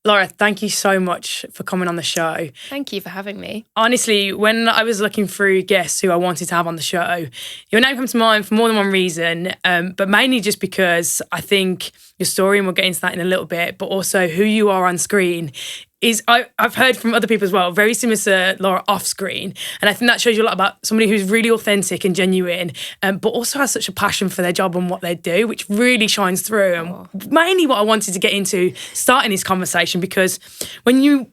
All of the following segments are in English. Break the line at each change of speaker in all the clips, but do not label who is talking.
Laura, thank you so much for coming on the show.
Thank you for having me.
Honestly, when I was looking through guests who I wanted to have on the show, your name comes to mind for more than one reason, but mainly just because I think your story, and we'll get into that in a little bit, but also who you are on screen is, I've heard from other people as well, very similar to Laura off screen. And I think that shows you a lot about somebody who's really authentic and genuine, but also has such a passion for their job and what they do, which really shines through. And mainly what I wanted to get into starting this conversation, because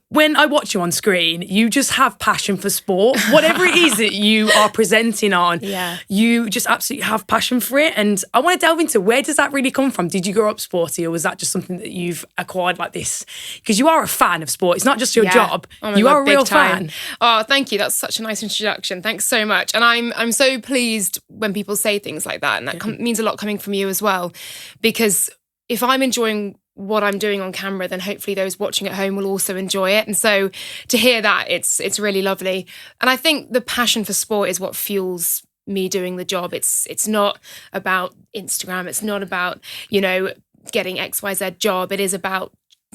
when I watch you on screen, you just have passion for sport. Whatever it is that you are presenting on, you just absolutely have passion for it. And I want to delve into, where does that really come from? Did you grow up sporty, or was that just something that you've acquired like this? Because you are a fan of sport. It's not just your job. You are a real fan.
Oh, thank you. That's such a nice introduction. Thanks so much. And I'm so pleased when people say things like that. And that means a lot coming from you as well. Because if I'm enjoying what I'm doing on camera, then hopefully those watching at home will also enjoy it. And so to hear that, it's really lovely. And I think the passion for sport is what fuels me doing the job. It's not about Instagram. It's not about, getting XYZ job. It is about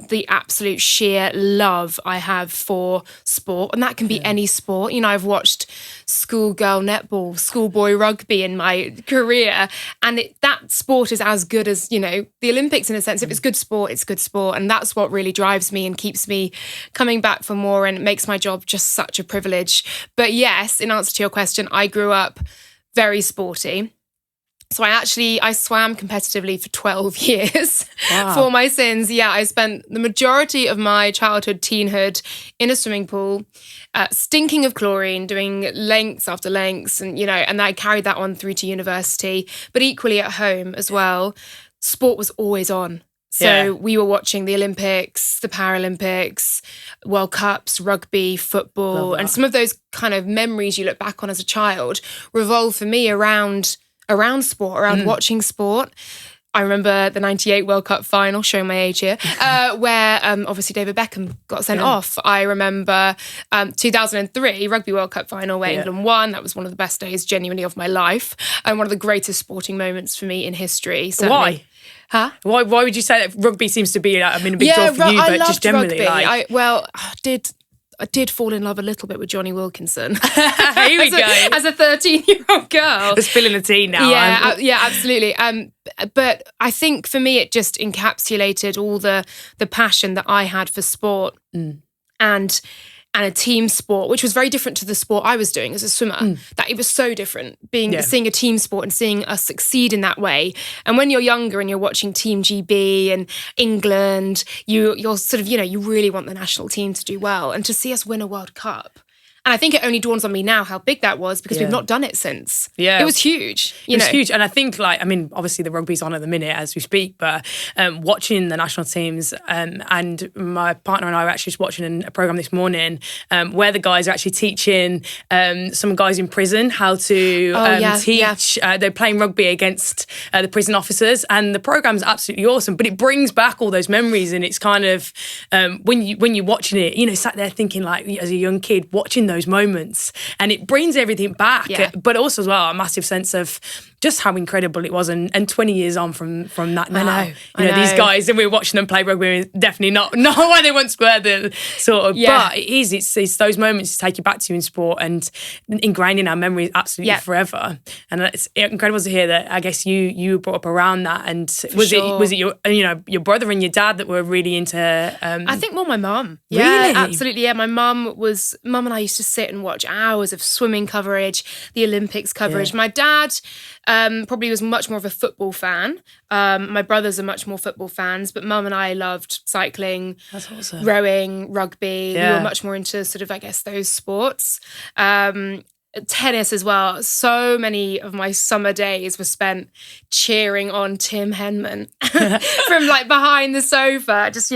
the absolute sheer love I have for sport. And that can be any sport. I've watched schoolgirl netball, schoolboy rugby in my career. And that sport is as good as, the Olympics in a sense. If it's good sport, it's good sport. And that's what really drives me and keeps me coming back for more, and makes my job just such a privilege. But yes, in answer to your question, I grew up very sporty. So I swam competitively for 12 years for my sins. Yeah, I spent the majority of my childhood, teenhood in a swimming pool, stinking of chlorine, doing lengths after lengths. And I carried that on through to university, but equally at home as well. Sport was always on. So we were watching the Olympics, the Paralympics, World Cups, rugby, football. And some of those kind of memories you look back on as a child revolve for me around sport, around watching sport. I remember the 98 World Cup final, showing my age here, where obviously David Beckham got sent off. I remember 2003 Rugby World Cup final where England won. That was one of the best days genuinely of my life, and one of the greatest sporting moments for me in history. Certainly.
Why?
Huh?
Why would you say that rugby seems to be a big draw for you, but just generally?
Rugby. I did fall in love a little bit with Johnny Wilkinson.
Here we go.
As a 13-year-old girl.
They're spilling the tea now.
Yeah, absolutely. But I think for me, it just encapsulated all the passion that I had for sport and a team sport, which was very different to the sport I was doing as a swimmer. That it was so different, seeing a team sport and seeing us succeed in that way. And when you're younger and you're watching Team GB and England, you're sort of, you really want the national team to do well. And to see us win a World Cup. And I think it only dawns on me now how big that was, because we've not done it since. Yeah. It was huge.
It was huge. And I think, obviously the rugby's on at the minute as we speak, but watching the national teams, and my partner and I were actually just watching a programme this morning where the guys are actually teaching some guys in prison how to teach. They're playing rugby against the prison officers, and the programme's absolutely awesome. But it brings back all those memories, and it's kind of, when you're watching it, sat there thinking, like, as a young kid, watching those moments, and it brings everything back, but also as well a massive sense of just how incredible it was, and 20 years on from that now. I know. These guys, and we were watching them play rugby, definitely not where they once were, the sort of, but it's those moments to take you back to in sport and ingrained in our memories absolutely forever. And it's incredible to hear that. I guess you were brought up around that, and was it your brother and your dad that were really into
I think more my mum.
Really?
Yeah, absolutely. Yeah, my mum and I used to sit and watch hours of swimming coverage, the Olympics coverage. My dad probably was much more of a football fan. My brothers are much more football fans, but mum and I loved cycling,
that's awesome,
rowing, rugby. We were much more into sort of, I guess, those sports. Tennis as well. So many of my summer days were spent cheering on Tim Henman from like behind the sofa, just,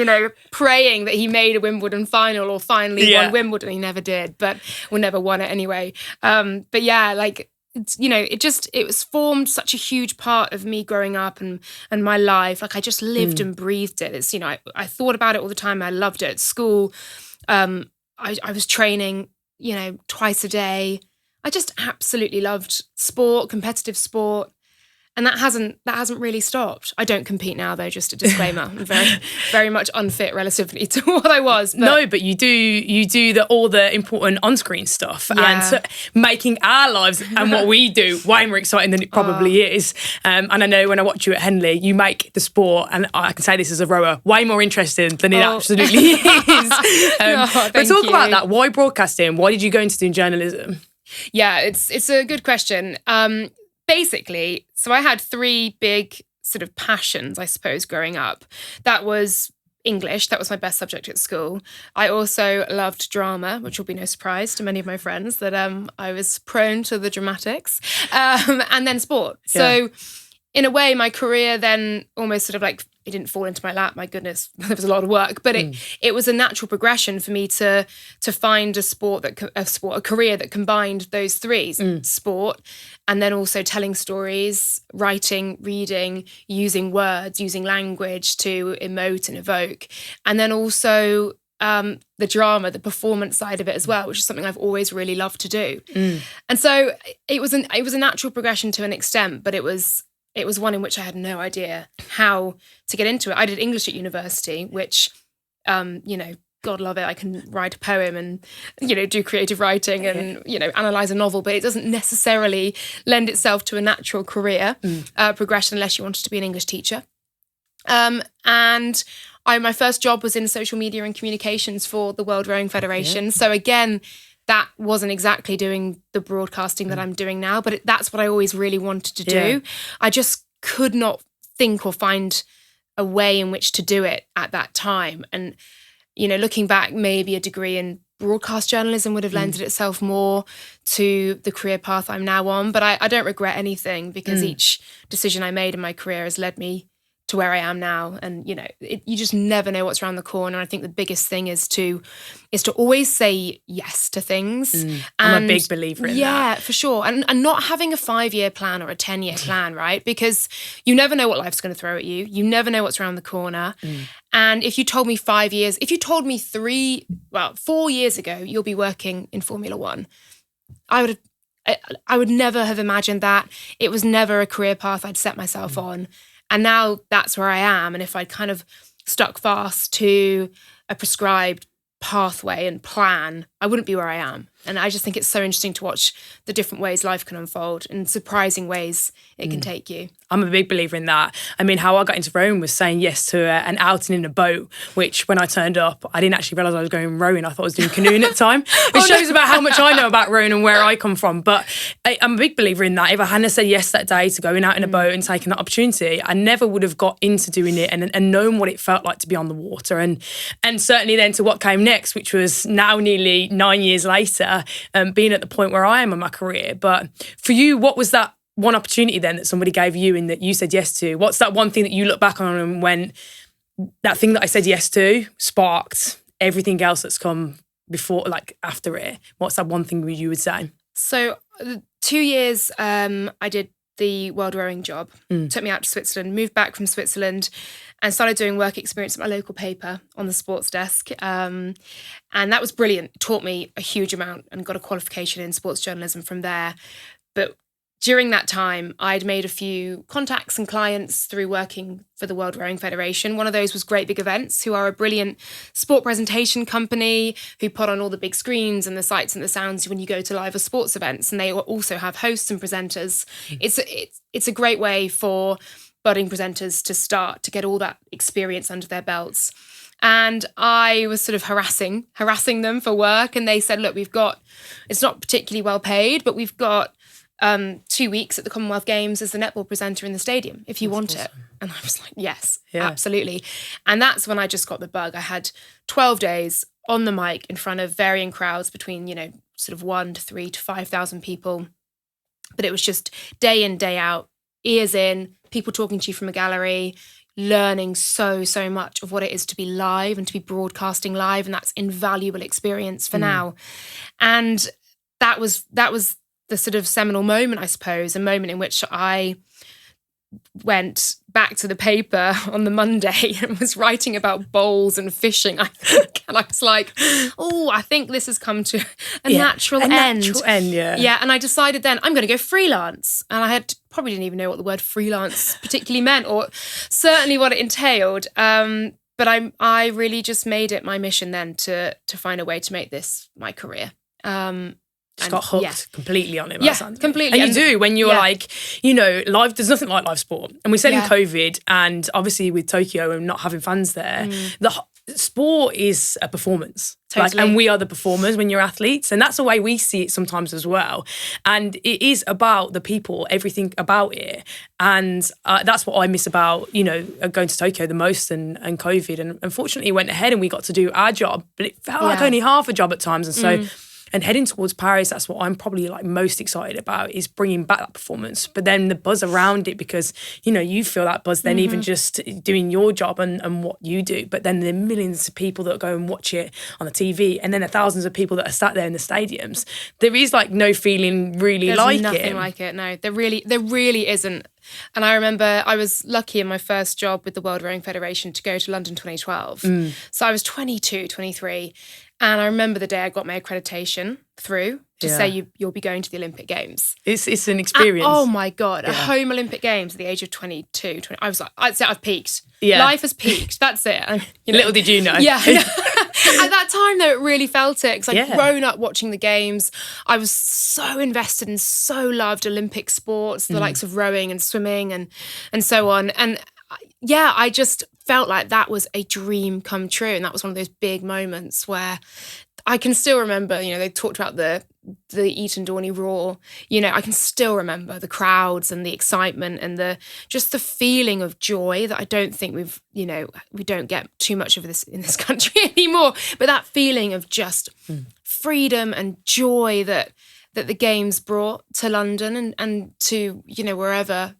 praying that he made a Wimbledon final or finally won Wimbledon. He never did, but we never won it anyway. But yeah, like, it was formed such a huge part of me growing up and my life. Like, I just lived and breathed it. It's, I thought about it all the time. I loved it at school. I was training, twice a day. I just absolutely loved sport, competitive sport. And that hasn't really stopped. I don't compete now, though, just a disclaimer. I'm very, very much unfit relatively to what I was.
But you do all the important on-screen stuff, and so making our lives and what we do way more exciting than it probably is. And I know when I watch you at Henley, you make the sport, and I can say this as a rower, way more interesting than it absolutely is. But talk about that. Why broadcasting? Why did you go into doing journalism?
Yeah, it's a good question. Basically, so I had 3 big sort of passions, I suppose, growing up. That was English. That was my best subject at school. I also loved drama, which will be no surprise to many of my friends that I was prone to the dramatics. And then sport. So in a way, my career then almost sort of like, it didn't fall into my lap. My goodness, there was a lot of work, but it was a natural progression for me to find a career that combined those 3: sport, and then also telling stories, writing, reading, using words, using language to emote and evoke, and then also the drama, the performance side of it as well, which is something I've always really loved to do. And so it was a natural progression to an extent, but it was one in which I had no idea how to get into it. I did English at university, which, God love it. I can write a poem and, do creative writing and, analyse a novel, but it doesn't necessarily lend itself to a natural career progression unless you wanted to be an English teacher. And my first job was in social media and communications for the World Rowing Federation. Yeah. So again, that wasn't exactly doing the broadcasting that I'm doing now, but that's what I always really wanted to do. Yeah. I just could not think or find a way in which to do it at that time. And, looking back, maybe a degree in broadcast journalism would have lended itself more to the career path I'm now on. But I don't regret anything, because each decision I made in my career has led me to where I am now. And, you just never know what's around the corner. And I think the biggest thing is to always say yes to things.
I'm a big believer in that.
Yeah, for sure. And not having a 5-year plan or a 10-year plan, right? Because you never know what life's going to throw at you. You never know what's around the corner. And if you told me 5 years, if you told me 4 years ago, you'll be working in Formula One, I would never have imagined that. It was never a career path I'd set myself on. And now that's where I am. And if I'd kind of stuck fast to a prescribed pathway and plan, I wouldn't be where I am. And I just think it's so interesting to watch the different ways life can unfold and surprising ways it can take you.
I'm a big believer in that. I mean, how I got into rowing was saying yes to an outing in a boat, which when I turned up, I didn't actually realise I was going rowing. I thought I was doing canoeing at the time. It shows about how much I know about rowing and where I come from. But I'm a big believer in that. If I hadn't said yes that day to going out in a boat and taking that opportunity, I never would have got into doing it and known what it felt like to be on the water. And certainly then to what came next, which was now nearly 9 years later, being at the point where I am in my career. But for you, what was that one opportunity then that somebody gave you and that you said yes to? What's that one thing that you look back on and went, that thing that I said yes to sparked everything else that's come before, like after it? What's that one thing you would say?
So 2 years I did the World Rowing job, took me out to Switzerland, moved back from Switzerland and started doing work experience at my local paper on the sports desk. And that was brilliant. It taught me a huge amount and got a qualification in sports journalism from there. But during that time, I'd made a few contacts and clients through working for the World Rowing Federation. One of those was Great Big Events, who are a brilliant sport presentation company who put on all the big screens and the sights and the sounds when you go to live sports events. And they also have hosts and presenters. It's a great way for budding presenters to start to get all that experience under their belts. And I was sort of harassing them for work. And they said, look, it's not particularly well paid, but we've got 2 weeks at the Commonwealth Games as the netball presenter in the stadium if you want it. And I was like, yes, absolutely. And that's when I just got the bug. I had 12 days on the mic in front of varying crowds between, sort of 1 to 3 to 5,000 people. But it was just day in, day out, ears in, people talking to you from a gallery, learning so much of what it is to be live and to be broadcasting live. And that's invaluable experience for now. And that was the sort of seminal moment, I suppose, a moment in which I went back to the paper on the Monday and was writing about bowls and fishing, I think. And I was like, I think this has come to a natural end.
Natural end, yeah.
Yeah, and I decided then I'm going to go freelance. And I had probably didn't even know what the word freelance particularly meant, or certainly what it entailed. But I really just made it my mission then to find a way to make this my career.
Just got hooked completely on it.
Yeah, completely.
And you do when you're like, live, there's nothing like live sport. And we said in COVID, and obviously with Tokyo and not having fans there, the sport is a performance.
Totally.
And we are the performers when you're athletes. And that's the way we see it sometimes as well. And it is about the people, everything about it. And that's what I miss about, going to Tokyo the most and COVID. And unfortunately, it went ahead and we got to do our job, but it felt like only half a job at times. And so... And heading towards Paris, that's what I'm probably like most excited about, is bringing back that performance. But then the buzz around it, because, you feel that buzz then even just doing your job and what you do. But then there are millions of people that go and watch it on the TV, and then the thousands of people that are sat there in the stadiums. There is like no feeling really like it.
There's nothing like it, no. There really isn't. And I remember I was lucky in my first job with the World Rowing Federation to go to London 2012. So I was 22, 23. And I remember the day I got my accreditation through to say you'll be going to the Olympic Games.
It's an experience.
Oh my God, a home Olympic Games at the age of 22. I was like, I'd say I've peaked. Yeah. Life has peaked. That's it.
Little did you know.
Yeah. At that time, though, it really felt it, because I'd grown up watching the games. I was so invested and so loved Olympic sports, the likes of rowing and swimming and so on. And I just felt like that was a dream come true. And that was one of those big moments where I can still remember, they talked about the Eton Dorney Roar. I can still remember the crowds and the excitement and the feeling of joy that I don't think we don't get too much of this in this country anymore. But that feeling of just freedom and joy that the games brought to London and to, wherever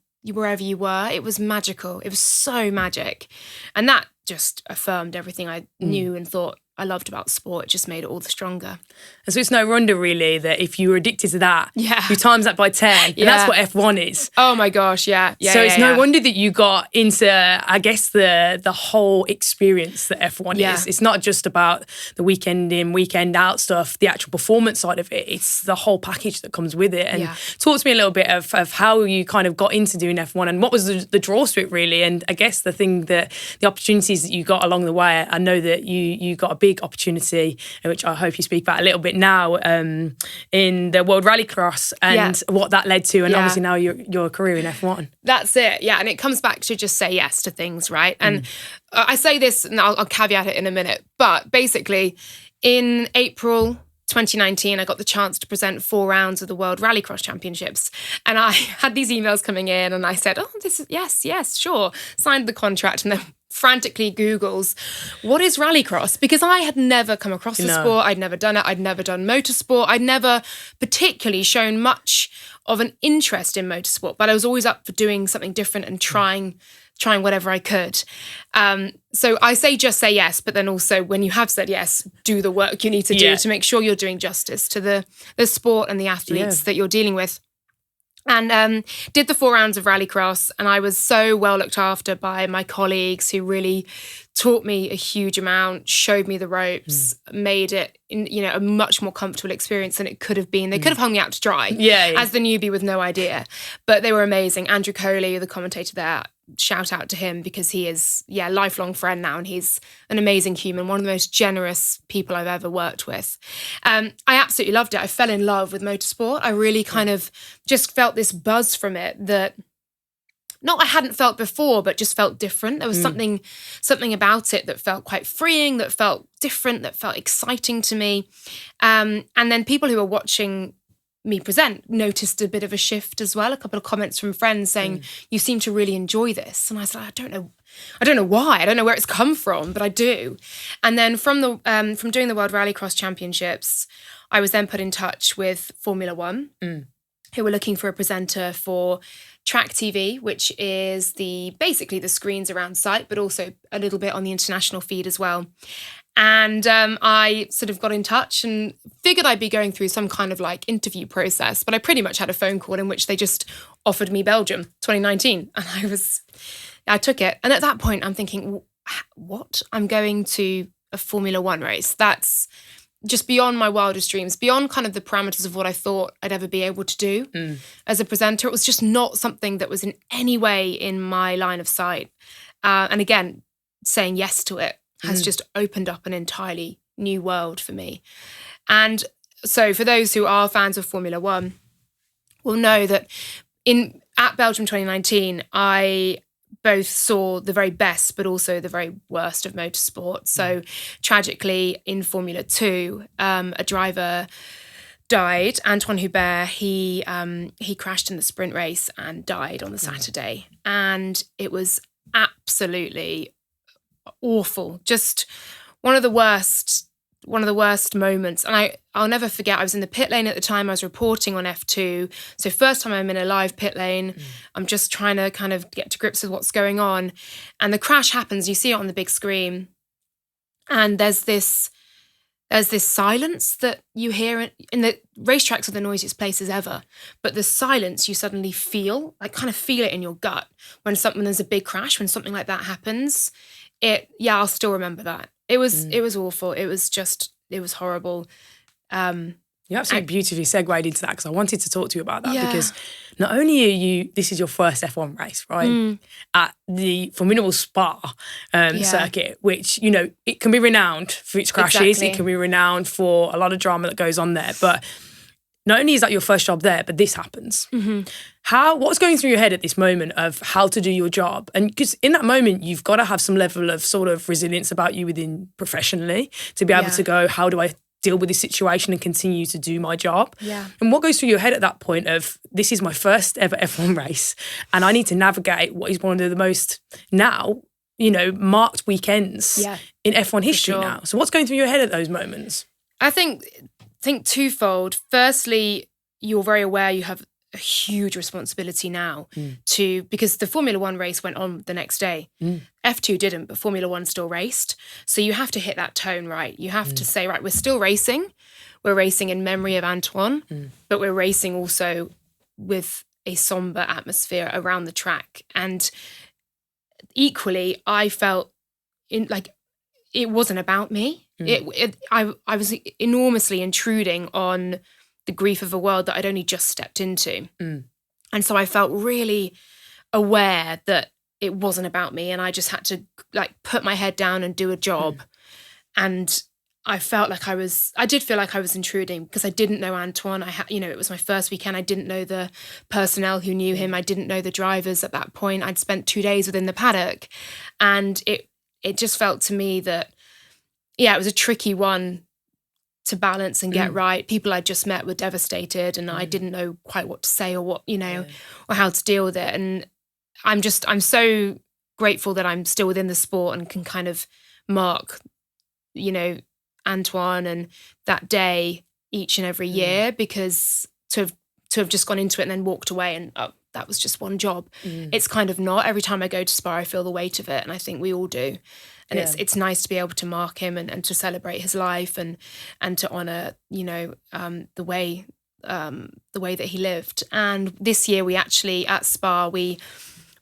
you were, it was magical. It was so magic. And that just affirmed everything I knew and thought I loved about sport. It just made it all the stronger.
And so it's no wonder really that if you were addicted to that, you times that by 10, and that's what F1 is.
Oh my gosh, yeah.
So it's no wonder that you got into, I guess, the whole experience that F1 is. It's not just about the weekend in, weekend out stuff, the actual performance side of it. It's the whole package that comes with it. And talk to me a little bit of how you kind of got into doing F1 and what was the draw to it really. And I guess the opportunities that you got along the way. I know that you got a big opportunity, which I hope you speak about a little bit now, in the World Rallycross and what that led to, and obviously now your career in F1.
That's it, and it comes back to just say yes to things, right? And I say this, and I'll caveat it in a minute, but basically in April 2019, I got the chance to present 4 rounds of the World Rallycross Championships. And I had these emails coming in and I said, this is, yes, sure. Signed the contract and then frantically Googles, what is rallycross? Because I had never come across the sport. I'd never done it. I'd never done motorsport. I'd never particularly shown much of an interest in motorsport, but I was always up for doing something different and trying whatever I could. So I just say yes, but then also when you have said yes, do the work you need to do to make sure you're doing justice to the sport and the athletes that you're dealing with. And did the 4 rounds of rallycross, and I was so well looked after by my colleagues who really taught me a huge amount, showed me the ropes, made it a much more comfortable experience than it could have been. They could have hung me out to dry as the newbie with no idea, but they were amazing. Andrew Coley, the commentator there, shout out to him because he is a lifelong friend now, and he's an amazing human, one of the most generous people I've ever worked with. I absolutely loved it. I fell in love with motorsport. I really kind of just felt this buzz from it that not I hadn't felt before, but just felt different. There was something about it that felt quite freeing, that felt different, that felt exciting to me. And then people who were watching me present noticed a bit of a shift as well. A couple of comments from friends saying, you seem to really enjoy this. And I said, I don't know why. I don't know where it's come from, but I do. And then from doing the World Rallycross Championships, I was then put in touch with Formula One, who were looking for a presenter for Track TV, which is basically the screens around site, but also a little bit on the international feed as well. And I sort of got in touch and figured I'd be going through some kind of like interview process, but I pretty much had a phone call in which they just offered me Belgium 2019. And I took it. And at that point, I'm thinking, what? I'm going to a Formula One race. That's just beyond my wildest dreams, beyond kind of the parameters of what I thought I'd ever be able to do as a presenter. It was just not something that was in any way in my line of sight. And again, saying yes to it has just opened up an entirely new world for me. And so for those who are fans of Formula One will know that at Belgium 2019, I both saw the very best, but also the very worst of motorsport. So tragically, in Formula 2, a driver died. Antoine Hubert, he crashed in the sprint race and died on the Saturday. And it was absolutely awful. Just one of the worst moments. And I'll never forget, I was in the pit lane at the time. I was reporting on F2. So first time I'm in a live pit lane. I'm just trying to kind of get to grips with what's going on. And the crash happens. You see it on the big screen. And there's this silence that you hear in the racetracks are the noisiest places ever. But the silence you suddenly feel, like kind of feel it in your gut when there's a big crash, when something like that happens. I'll still remember that. It was awful. It was horrible.
You absolutely beautifully segued into that, because I wanted to talk to you about that, because not only this is your first F1 race, right? At the formidable Spa circuit, which, it can be renowned for its crashes. Exactly. It can be renowned for a lot of drama that goes on there. But not only is that your first job there, but this happens. What's going through your head at this moment of how to do your job? And because in that moment, you've got to have some level of sort of resilience about you within professionally to be able to go, how do I deal with this situation and continue to do my job?
Yeah.
And what goes through your head at that point of, this is my first ever F1 race and I need to navigate what is one of the most marked weekends in F1 history now. So what's going through your head at those moments?
I think twofold. Firstly, you're very aware you have a huge responsibility now because the Formula One race went on the next day. F2 didn't, but Formula One still raced. So you have to hit that tone right. You have to say, right, we're still racing. We're racing in memory of Antoine, but we're racing also with a somber atmosphere around the track. And equally, I felt it wasn't about me. I was enormously intruding on the grief of a world that I'd only just stepped into. And so I felt really aware that it wasn't about me, and I just had to put my head down and do a job. And I did feel like I was intruding because I didn't know Antoine. It was my first weekend. I didn't know the personnel who knew him. I didn't know the drivers at that point. I'd spent 2 days within the paddock, and it just felt to me that, it was a tricky one to balance and get right. People I'd just met were devastated, and I didn't know quite what to say or what, or how to deal with it. And I'm so grateful that I'm still within the sport and can kind of mark, Antoine and that day each and every year, because to have just gone into it and then walked away and that was just one job. It's kind of not. Every time I go to Spa, I feel the weight of it, and I think we all do. And it's nice to be able to mark him and to celebrate his life and to honour, the way that he lived. And this year we actually, at Spa, we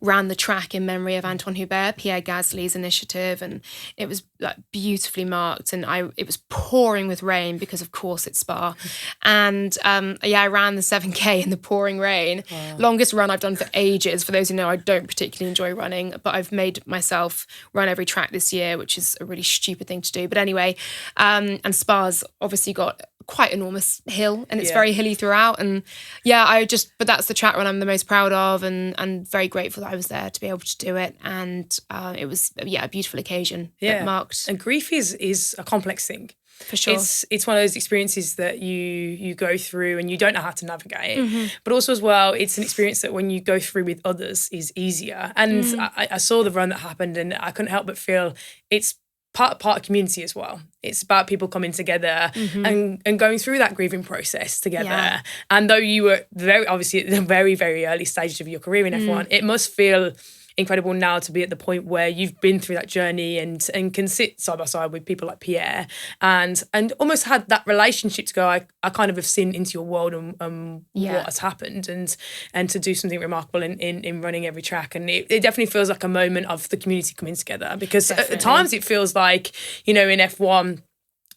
ran the track in memory of Antoine Hubert, Pierre Gasly's initiative, and it was beautifully marked. And it was pouring with rain because, of course, it's Spa. And I ran the 7K in the pouring rain. Wow. Longest run I've done for ages. For those who know, I don't particularly enjoy running, but I've made myself run every track this year, which is a really stupid thing to do. But anyway, and Spa's obviously got quite enormous hill, and it's very hilly throughout. And but that's the track run I'm the most proud of, and very grateful that I was there to be able to do it. And it was a beautiful occasion that marked.
And grief is a complex thing.
For sure.
It's one of those experiences that you go through and you don't know how to navigate it. But also as well, it's an experience that when you go through with others is easier. And I saw the run that happened, and I couldn't help but feel it's part of community as well. It's about people coming together and going through that grieving process together. Yeah. And though you were obviously at the very, very early stages of your career in F1, it must feel incredible now to be at the point where you've been through that journey and can sit side by side with people like Pierre and almost had that relationship to go, I kind of have seen into your world and what has happened and to do something remarkable in running every track. And it definitely feels like a moment of the community coming together, because at times it feels like, in F1,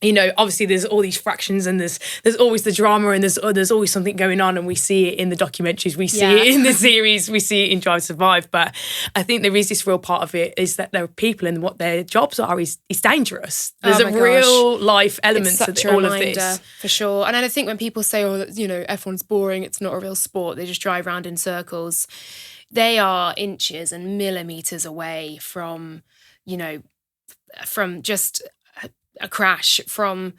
obviously there's all these fractions and there's always the drama and there's always something going on, and we see it in the documentaries, we see it in the series, we see it in Drive to Survive. But I think there is this real part of it is that there are people and what their jobs are is dangerous. There's a real life element to all of this.
For sure. And I think when people say, F1's boring, it's not a real sport, they just drive around in circles, they are inches and millimeters away from just a crash, from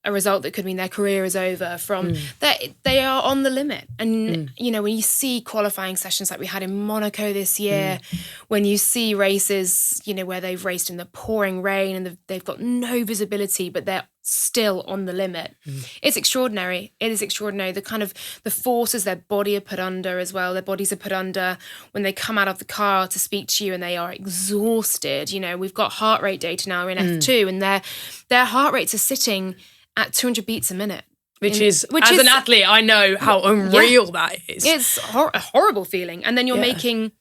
a result that could mean their career is over, from that they are on the limit. And when you see qualifying sessions like we had in Monaco this year, when you see races where they've raced in the pouring rain and they've got no visibility but they're still on the limit, it's extraordinary. It is extraordinary, the forces their body are put under as well. Their bodies are put under when they come out of the car to speak to you and they are exhausted. We've got heart rate data now in F2 and their heart rates are sitting at 200 beats a minute. Which is
an athlete, I know how unreal that is.
It's a horrible feeling. And then you're making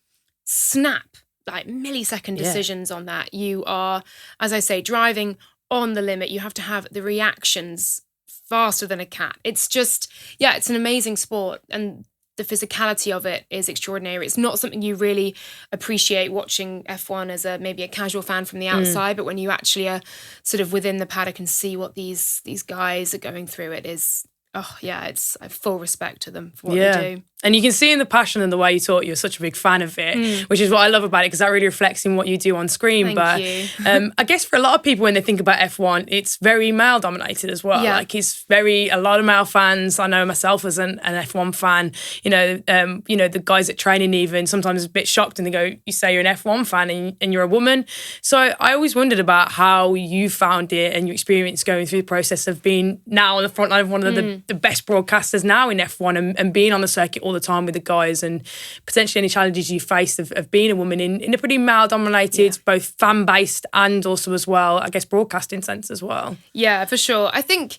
snap, like millisecond decisions on that. You are, as I say, driving on the limit. You have to have the reactions faster than a cat. It's just, it's an amazing sport. And the physicality of it is extraordinary. It's not something you really appreciate watching F1 as maybe a casual fan from the outside, but when you actually are sort of within the paddock and see what these guys are going through, it's I have full respect to them for what they do.
And you can see in the passion and the way you talk, you're such a big fan of it, which is what I love about it, because that really reflects in what you do on screen.
Thank you.
I guess for a lot of people, when they think about F1, it's very male dominated as well.
Yeah.
Like it's a lot of male fans. I know myself as an F1 fan, the guys at training even sometimes a bit shocked and they go, you say you're an F1 fan and you're a woman. So I always wondered about how you found it and your experience going through the process of being now on the front line of one of the best broadcasters now in F1 and being on the circuit all the time with the guys, and potentially any challenges you faced of being a woman in a pretty male-dominated, both fan-based and also as well, I guess, broadcasting sense as well.
Yeah, for sure. I think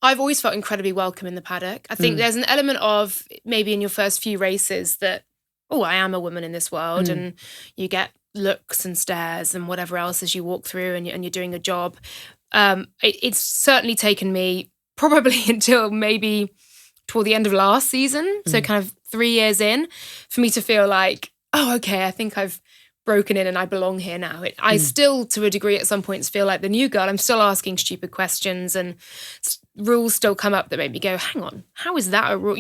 I've always felt incredibly welcome in the paddock. I think there's an element of maybe in your first few races that, I am a woman in this world, and you get looks and stares and whatever else as you walk through and you're doing a job. It's certainly taken me probably until maybe toward the end of last season, so kind of 3 years in, for me to feel like, okay, I think I've broken in and I belong here now. I still, to a degree, at some points feel like the new girl. I'm still asking stupid questions and rules still come up that make me go, hang on, how is that a rule?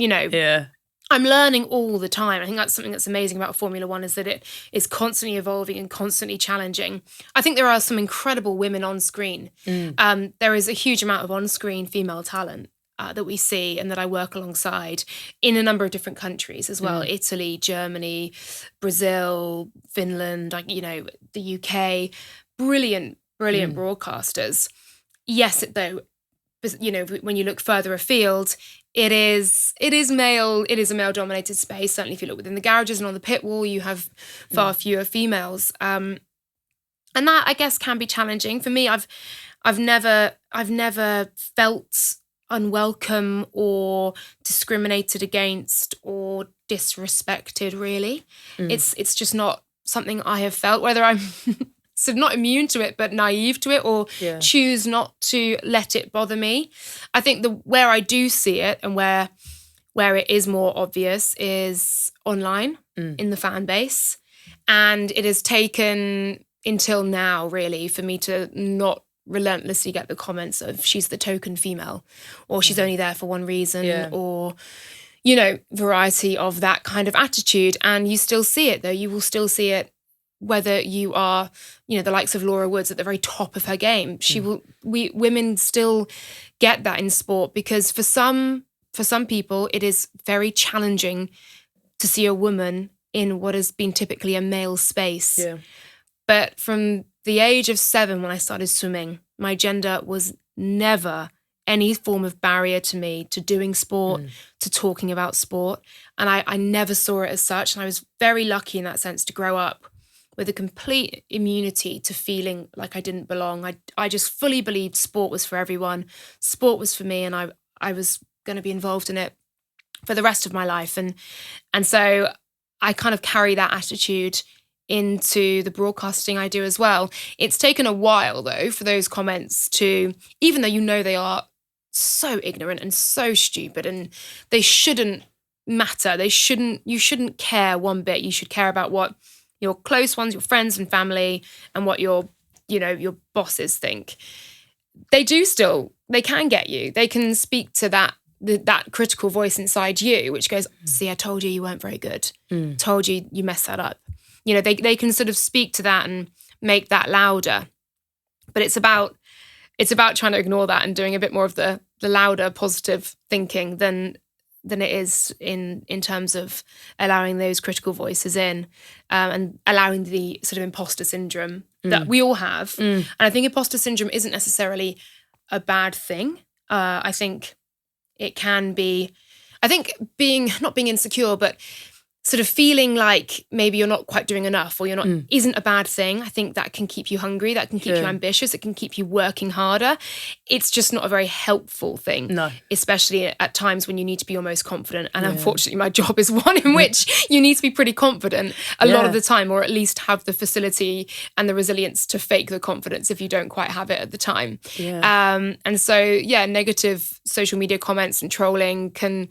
I'm learning all the time. I think that's something that's amazing about Formula One, is that it is constantly evolving and constantly challenging. I think there are some incredible women on screen. There is a huge amount of on-screen female talent that we see and that I work alongside in a number of different countries as well. Italy, Germany, Brazil, Finland, the UK. Brilliant broadcasters. Yes, though, when you look further afield, it is a male dominated space. Certainly if you look within the garages and on the pit wall, you have far fewer females. And that, I guess, can be challenging. For me, I've never felt unwelcome or discriminated against or disrespected, really. It's just not something I have felt, whether I'm sort of not immune to it but naive to it, or choose not to let it bother me. I think where I do see it and where it is more obvious is online in the fan base. And it has taken until now, really, for me to not relentlessly get the comments of she's the token female, or she's only there for one reason, or variety of that kind of attitude. And you still see it, though. You will still see it whether you are the likes of Laura Woods at the very top of her game. Women still get that in sport, because for some people it is very challenging to see a woman in what has been typically a male space. But from the age of 7, when I started swimming, my gender was never any form of barrier to me, to doing sport, to talking about sport. And I never saw it as such. And I was very lucky in that sense to grow up with a complete immunity to feeling like I didn't belong. I just fully believed sport was for everyone. Sport was for me, and I was going to be involved in it for the rest of my life. And so I kind of carry that attitude into the broadcasting I do as well. It's taken a while though for those comments to, even though you know they are so ignorant and so stupid and they shouldn't matter. You shouldn't care one bit. You should care about what your close ones, your friends and family, and what your bosses think. They can get you. They can speak to that critical voice inside you, which goes, see, I told you you weren't very good. Told you messed that up. They can sort of speak to that and make that louder. But it's about trying to ignore that and doing a bit more of the louder positive thinking than it is in terms of allowing those critical voices in, and allowing the sort of imposter syndrome that we all have. And I think imposter syndrome isn't necessarily a bad thing. I think it can be, not being insecure, but sort of feeling like maybe you're not quite doing enough or you're not, isn't a bad thing. I think that can keep you hungry, that can keep you ambitious, it can keep you working harder. It's just not a very helpful thing. No. Especially at times when you need to be your most confident. And unfortunately, my job is one in which you need to be pretty confident a lot of the time, or at least have the facility and the resilience to fake the confidence if you don't quite have it at the time. Yeah. And so, negative social media comments and trolling can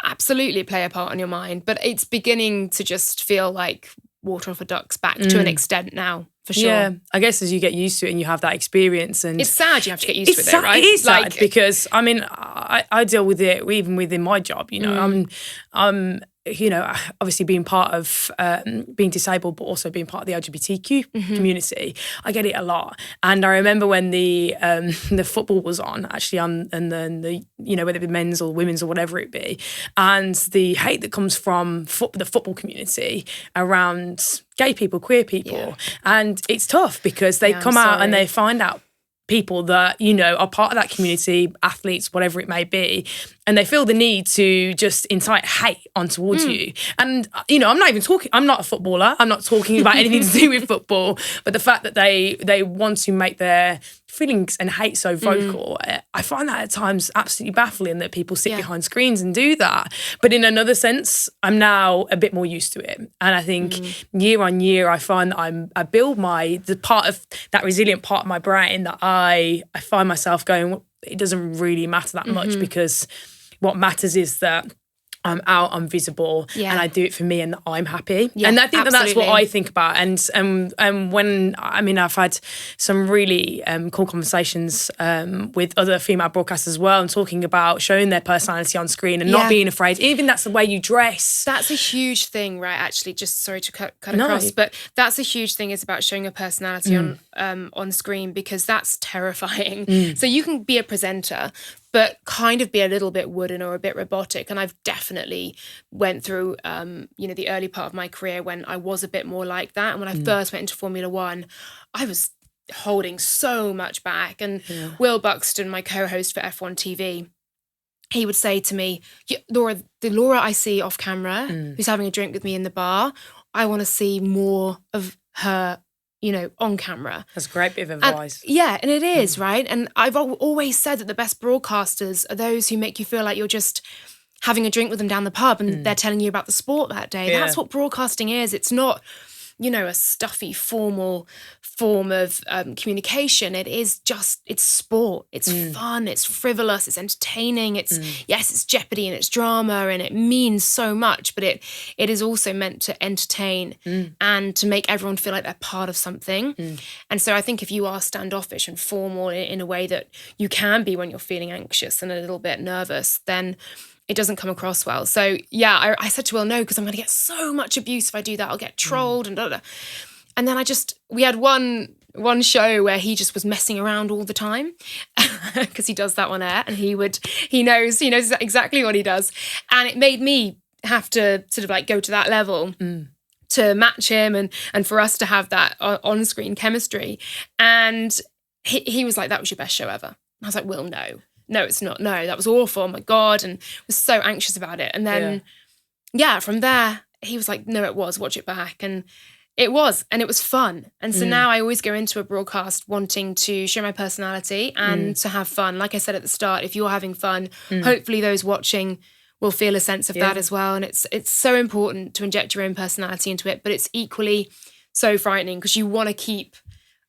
absolutely play a part in your mind, but it's beginning to just feel like water off a duck's back to an extent now, for sure. Yeah,
I guess as you get used to it and you have that experience, and
it's sad you have to get used to it though, right?
It is sad because I deal with it even within my job, I'm obviously being part of being disabled, but also being part of the LGBTQ community, I get it a lot. And I remember when the football was on, actually, and then the whether it be men's or women's or whatever it be, and the hate that comes from the football community around gay people, queer people, and it's tough because they come out and they find out people that are part of that community, athletes, whatever it may be, and they feel the need to just incite hate on towards you. And I'm not a footballer, I'm not talking about anything to do with football, but the fact that they want to make their feelings and hate so vocal, I find that at times absolutely baffling that people sit behind screens and do that. But in another sense, I'm now a bit more used to it, and I think year on year I find that I build the part of that resilient part of my brain that I find myself going, well, it doesn't really matter that much, because what matters is that I'm out, I'm visible, and I do it for me, and I'm happy. Yeah, and I think that's what I think about. And when I've had some really cool conversations with other female broadcasters as well, and talking about showing their personality on screen and not being afraid. Even that's the way you dress.
That's a huge thing, right? Actually, just sorry to cut across, but that's a huge thing. Is about showing your personality on screen, because that's terrifying. So you can be a presenter, but kind of be a little bit wooden or a bit robotic. And I've definitely went through, the early part of my career when I was a bit more like that. And when I first went into Formula One, I was holding so much back. And Will Buxton, my co-host for F1 TV, he would say to me, Laura, the Laura I see off camera, who's having a drink with me in the bar, I want to see more of her on camera.
That's a great bit of advice.
And it is, right? And I've always said that the best broadcasters are those who make you feel like you're just having a drink with them down the pub and they're telling you about the sport that day. Yeah. That's what broadcasting is. It's not, a stuffy, formal form of communication. It's sport. It's fun. It's frivolous. It's entertaining. It's jeopardy and it's drama and it means so much, but it is also meant to entertain and to make everyone feel like they're part of something. And so I think if you are standoffish and formal in a way that you can be when you're feeling anxious and a little bit nervous, then it doesn't come across well. So I said to Will, no, because I'm going to get so much abuse if I do that. I'll get trolled and blah. And then we had one show where he just was messing around all the time because he does that on air, and he knows exactly what he does. And it made me have to sort of like go to that level to match him and for us to have that on-screen chemistry. And he was like, that was your best show ever. And I was like, Will, no, it's not. No, that was awful. Oh my God. And was so anxious about it. And then, from there, he was like, no, it was. Watch it back. And it was. And it was fun. And so now I always go into a broadcast wanting to show my personality and to have fun. Like I said at the start, if you're having fun, hopefully those watching will feel a sense of that as well. And it's so important to inject your own personality into it, but it's equally so frightening because you want to keep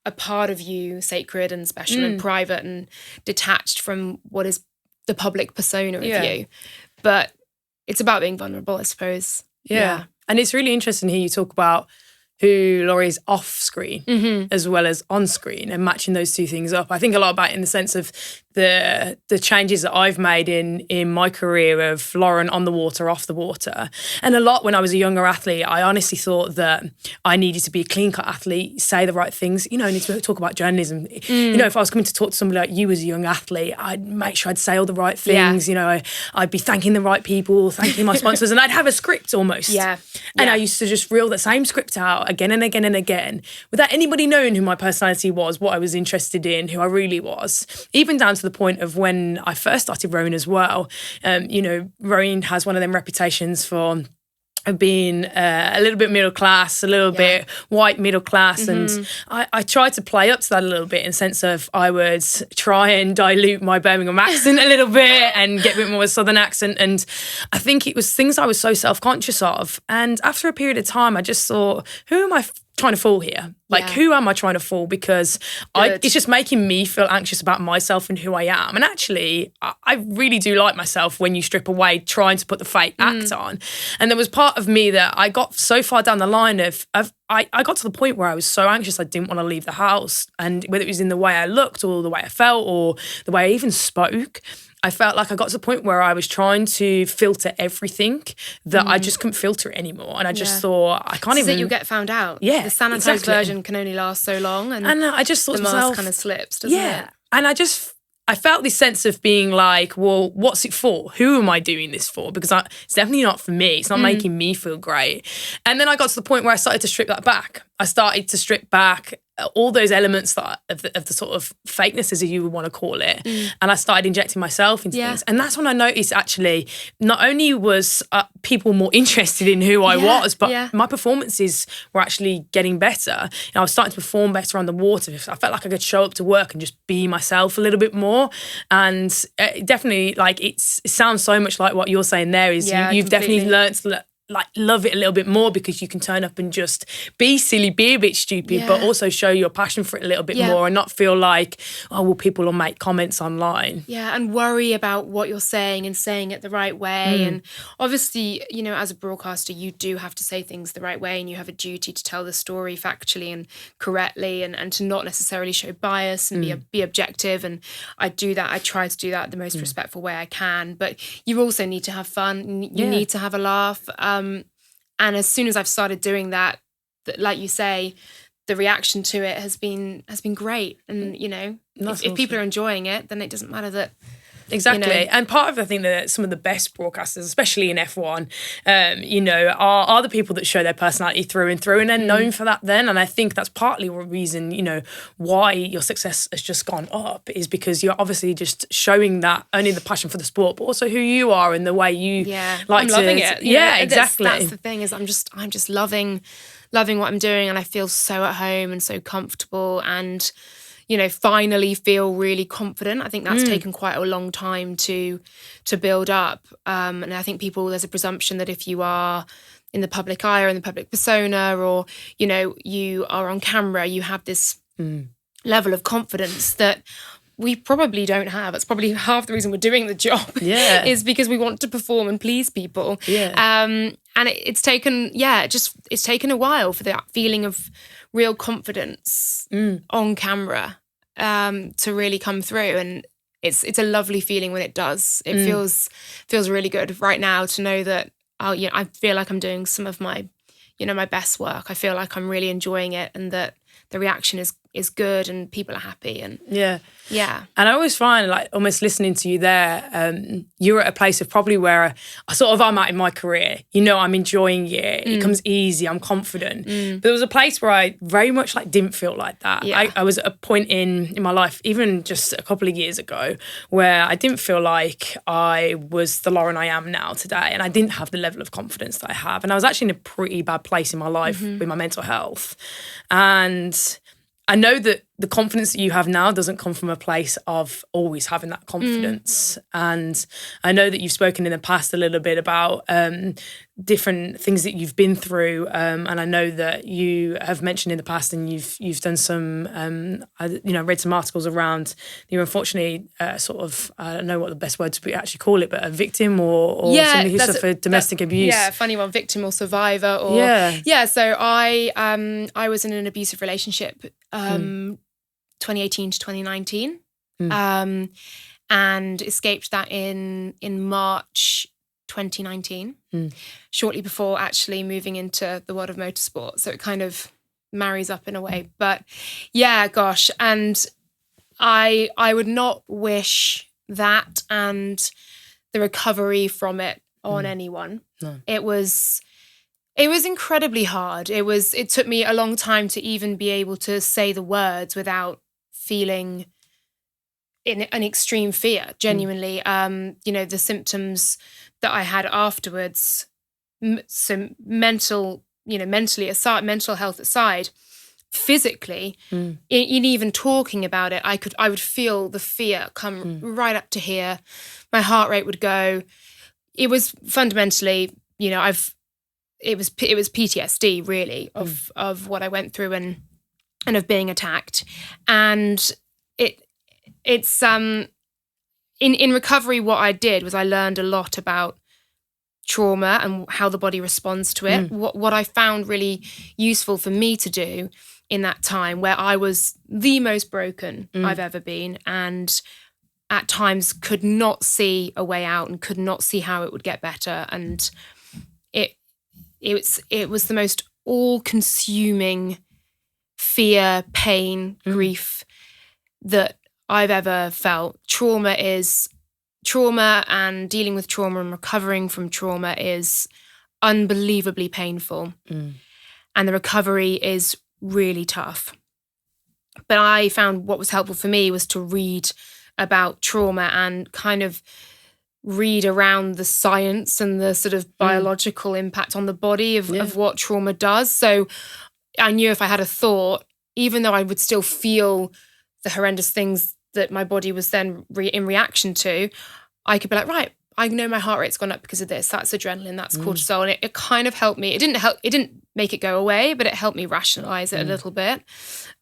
a part of you sacred and special and private and detached from what is the public persona of you. But it's about being vulnerable, I suppose.
Yeah. And it's really interesting to hear you talk about who Laurie is off screen as well as on screen and matching those two things up. I think a lot about it in the sense of the changes that I've made in my career of Lauren on the water, off the water. And a lot when I was a younger athlete, I honestly thought that I needed to be a clean-cut athlete, say the right things, I need to talk about journalism. If I was coming to talk to somebody like you as a young athlete, I'd make sure I'd say all the right things. I'd be thanking the right people, thanking my sponsors, and I'd have a script almost. And I used to just reel the same script out again and again and again without anybody knowing who my personality was, what I was interested in, who I really was, even down to the point of when I first started rowing as well. Rowing has one of them reputations for being a little bit middle class, a little bit white middle class. And I tried to play up to that a little bit in the sense of I would try and dilute my Birmingham accent a little bit and get a bit more of a southern accent. And I think it was things I was so self-conscious of. And after a period of time, I just thought, who am I trying to fool here? Who am I trying to fool? Because it's just making me feel anxious about myself and who I am. And actually, I really do like myself when you strip away trying to put the fake act on. And there was part of me that I got so far down the line of I got to the point where I was so anxious I didn't want to leave the house. And whether it was in the way I looked or the way I felt or the way I even spoke, I felt like I got to the point where I was trying to filter everything that I just couldn't filter it anymore. And I just thought, I can't even...
So you'll get found out.
Yeah,
the sanitized version can only last so long. And
I just thought
the mask kind of slips, doesn't it?
And I felt this sense of being like, well, what's it for? Who am I doing this for? Because it's definitely not for me. It's not making me feel great. And then I got to the point where I started to strip that back. I started to strip back all those elements of the sort of fakeness, as you would want to call it. And I started injecting myself into things. And that's when I noticed actually, not only was people more interested in who I was, but my performances were actually getting better. I was starting to perform better on the water. I felt like I could show up to work and just be myself a little bit more. And definitely, it sounds so much like what you're saying there is you've definitely learned to love it a little bit more because you can turn up and just be silly, be a bit stupid, but also show your passion for it a little bit more and not feel like, oh, well, people will make comments online. Yeah,
and worry about what you're saying and saying it the right way. And obviously, as a broadcaster, you do have to say things the right way and you have a duty to tell the story factually and correctly and to not necessarily show bias and be objective. And I do that. I try to do that the most respectful way I can. But you also need to have fun. You need to have a laugh. And as soon as I've started doing that, like you say, the reaction to it has been great. And, if people are enjoying it, then it doesn't matter that.
Exactly. And part of, I think, that some of the best broadcasters, especially in F1, are the people that show their personality through and through, and they're known for that then. And I think that's partly the reason, why your success has just gone up is because you're obviously just showing that only the passion for the sport, but also who you are and the way you
I'm loving it.
Yeah, exactly.
That's the thing is I'm just loving what I'm doing, and I feel so at home and so comfortable and finally feel really confident. I think that's taken quite a long time to build up. And I think there's a presumption that if you are in the public eye or in the public persona or, you are on camera, you have this level of confidence that we probably don't have. It's probably half the reason we're doing the job is because we want to perform and please people. And it's taken, it's taken a while for that feeling of real confidence on camera to really come through, and it's a lovely feeling when it does. It feels really good right now to know that I feel like I'm doing some of my my best work. I feel like I'm really enjoying it, and that the reaction is good and people are happy. And and I always find almost listening to you there, you're at a place of probably where I'm at in my career. I'm enjoying it. It comes easy. I'm confident. But there was a place where I very much didn't feel like that. I was at a point in my life, even just a couple of years ago, where I didn't feel like I was the Lauren I am now today, and I didn't have the level of confidence that I have. And I was actually in a pretty bad place in my life with my mental health. And I know that
the confidence that you have now doesn't come from a place of always having that confidence. And I know that you've spoken in the past a little bit about different things that you've been through, and I know that you have mentioned in the past, and you've done some, read some articles around you're unfortunately sort of, I don't know what the best word to actually call it, but a victim or somebody who suffered domestic abuse.
Yeah, funny one, victim or survivor. Or so I was in an abusive relationship 2018 to 2019, and escaped that in March 2019, shortly before actually moving into the world of motorsport. So it kind of marries up in a way. But yeah, gosh, and I would not wish that and the recovery from it on anyone.
No.
It was incredibly hard. It took me a long time to even be able to say the words without feeling in an extreme fear, genuinely. The symptoms that I had afterwards, so mentally aside, mental health aside, physically, in even talking about it, I would feel the fear come right up to here. My heart rate would go. It was fundamentally, it was PTSD really of what I went through and of being attacked. And it's in recovery, what I did was I learned a lot about trauma and how the body responds to it. What I found really useful for me to do in that time, where I was the most broken I've ever been, and at times could not see a way out and could not see how it would get better. And it was the most all-consuming fear, pain, grief that I've ever felt. Trauma, and dealing with trauma and recovering from trauma is unbelievably painful. And the recovery is really tough. But I found what was helpful for me was to read about trauma and kind of read around the science and the sort of biological impact on the body of what trauma does. So I knew if I had a thought, even though I would still feel the horrendous things that my body was then in reaction to, I could be like, right, I know my heart rate's gone up because of this. That's adrenaline, that's cortisol. And it kind of helped me. It didn't make it go away, but it helped me rationalize it a little bit.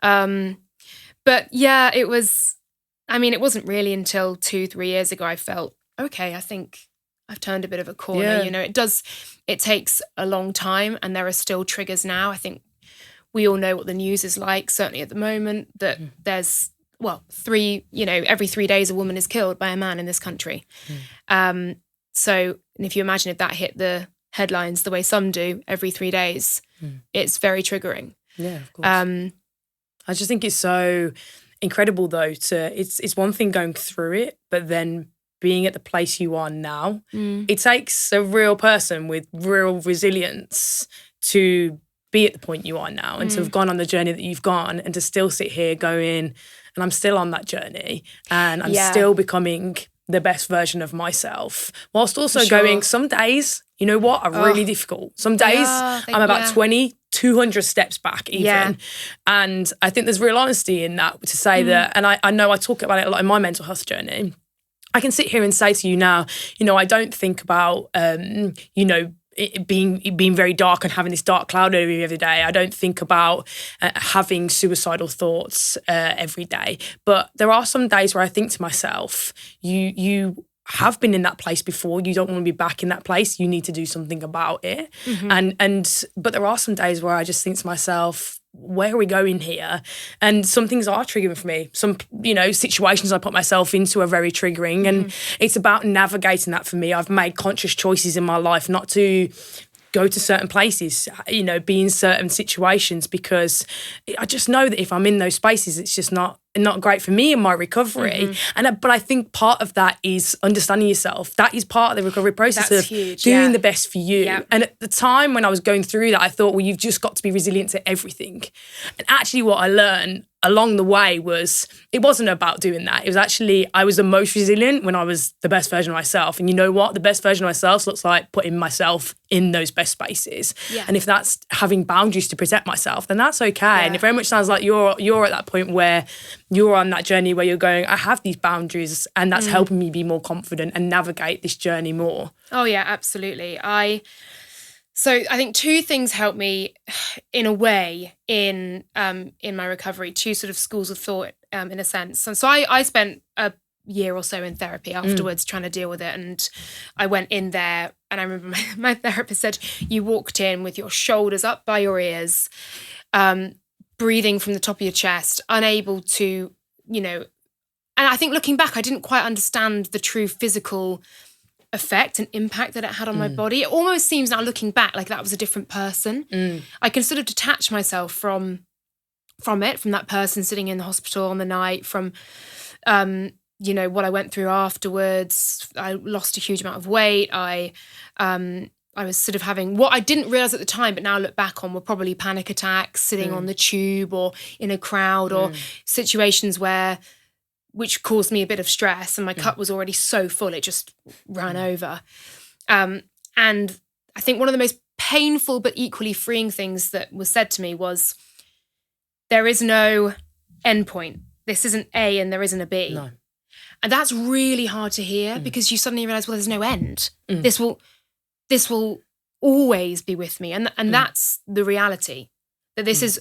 But yeah, it wasn't really until 2-3 years ago I felt, okay, I think I've turned a bit of a corner. It takes a long time, and there are still triggers now. I think we all know what the news is like, certainly at the moment, that there's, every 3 days a woman is killed by a man in this country. So, and if you imagine if that hit the headlines the way some do every 3 days, it's very triggering.
Yeah, of course. I just think it's so incredible though it's one thing going through it, but then being at the place you are now, it takes a real person with real resilience to be at the point you are now and to have gone on the journey that you've gone, and to still sit here going, and I'm still on that journey, and I'm still becoming the best version of myself, whilst also going, some days, you know what, are really difficult. Some days I'm about 200 steps back even. And I think there's real honesty in that, to say that, and I know I talk about it a lot in my mental health journey. I can sit here and say to you now, I don't think about, it being very dark and having this dark cloud over me every day. I don't think about having suicidal thoughts every day. But there are some days where I think to myself, you have been in that place before. You don't want to be back in that place. You need to do something about it. But there are some days where I just think to myself, where are we going here? And some things are triggering for me. Some, situations I put myself into are very triggering, and it's about navigating that for me. I've made conscious choices in my life not to go to certain places, be in certain situations, because I just know that if I'm in those spaces, it's just not not great for me in my recovery. But I think part of that is understanding yourself. That is part of the recovery process
That's
of
huge,
doing the best for you.
Yeah.
And at the time when I was going through that, I thought, well, you've just got to be resilient to everything. And actually what I learned along the way was, it wasn't about doing that. It was actually, I was the most resilient when I was the best version of myself. And you know what? The best version of myself looks like putting myself in those best spaces.
Yeah.
And if that's having boundaries to protect myself, then that's okay. Yeah. And it very much sounds like you're at that point where you're on that journey where you're going, I have these boundaries, and that's helping me be more confident and navigate this journey more.
Oh yeah, absolutely. So I think two things helped me in a way in my recovery, two sort of schools of thought in a sense. And so I spent a year or so in therapy afterwards trying to deal with it. And I went in there and I remember my therapist said, you walked in with your shoulders up by your ears, breathing from the top of your chest, unable to, and I think looking back, I didn't quite understand the true physical effect and impact that it had on my body. It almost seems now looking back like that was a different person. I can sort of detach myself from that person sitting in the hospital on the night, from what I went through afterwards. I lost a huge amount of weight. I was sort of having what I didn't realize at the time, but now look back on, were probably panic attacks sitting on the tube or in a crowd or situations which caused me a bit of stress, and my cup was already so full, it just ran over. And I think one of the most painful but equally freeing things that was said to me was, there is no end point. This isn't A and there isn't a B.
No.
And that's really hard to hear because you suddenly realize, well, there's no end. This will always be with me. And that's the reality, that this is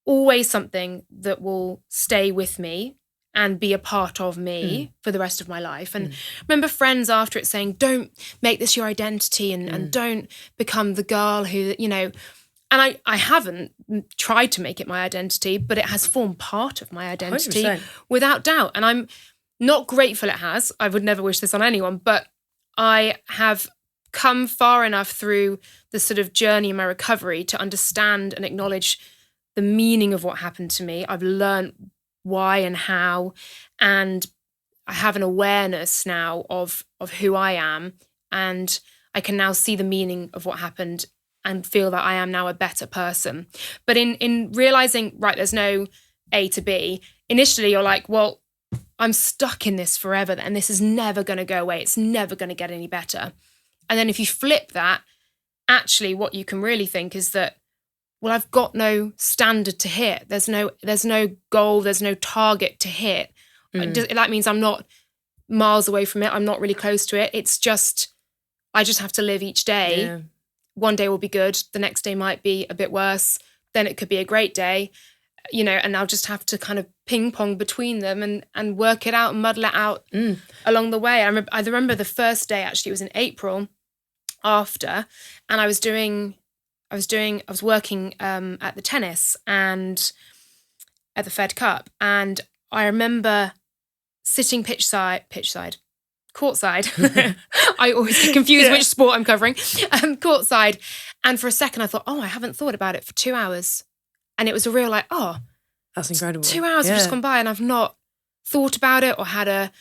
always something that will stay with me and be a part of me for the rest of my life. And remember friends after it saying, don't make this your identity and don't become the girl who, and I haven't tried to make it my identity, but it has formed part of my identity
100%.
Without doubt. And I'm not grateful it has. I would never wish this on anyone, but I have come far enough through the sort of journey in my recovery to understand and acknowledge the meaning of what happened to me. I've learned why and how, and I have an awareness now of who I am, and I can now see the meaning of what happened and feel that I am now a better person. But in realizing, right, there's no A to B, initially you're like, well, I'm stuck in this forever and this is never going to go away. It's never going to get any better. And then if you flip that, actually what you can really think is that, well, I've got no standard to hit. There's no goal. There's no target to hit. That means I'm not miles away from it. I'm not really close to it. It's just, I just have to live each day. Yeah. One day will be good. The next day might be a bit worse. Then it could be a great day, and I'll just have to kind of ping pong between them and work it out and muddle it out along the way. I remember the first day, actually, it was in April after, and I was working at the tennis and at the Fed Cup. And I remember sitting courtside. I always get confused which sport I'm covering. Courtside. And for a second I thought, I haven't thought about it for 2 hours. And it was a real
that's incredible.
2 hours have just gone by and I've not thought about it or had a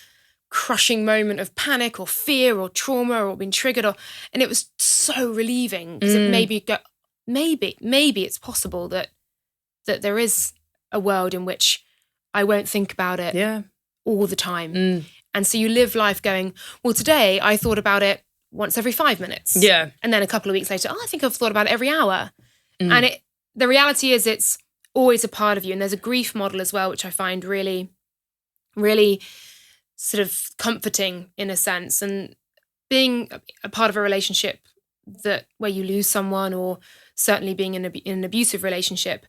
crushing moment of panic or fear or trauma or been triggered and it was so relieving because it made me go, maybe it's possible that there is a world in which I won't think about it all the time. And so you live life going, well, today I thought about it once every 5 minutes. Yeah. And then a couple of weeks later, I think I've thought about it every hour. And the reality is it's always a part of you. And there's a grief model as well, which I find really, really sort of comforting in a sense. And being a part of a relationship where you lose someone, or certainly being in an abusive relationship,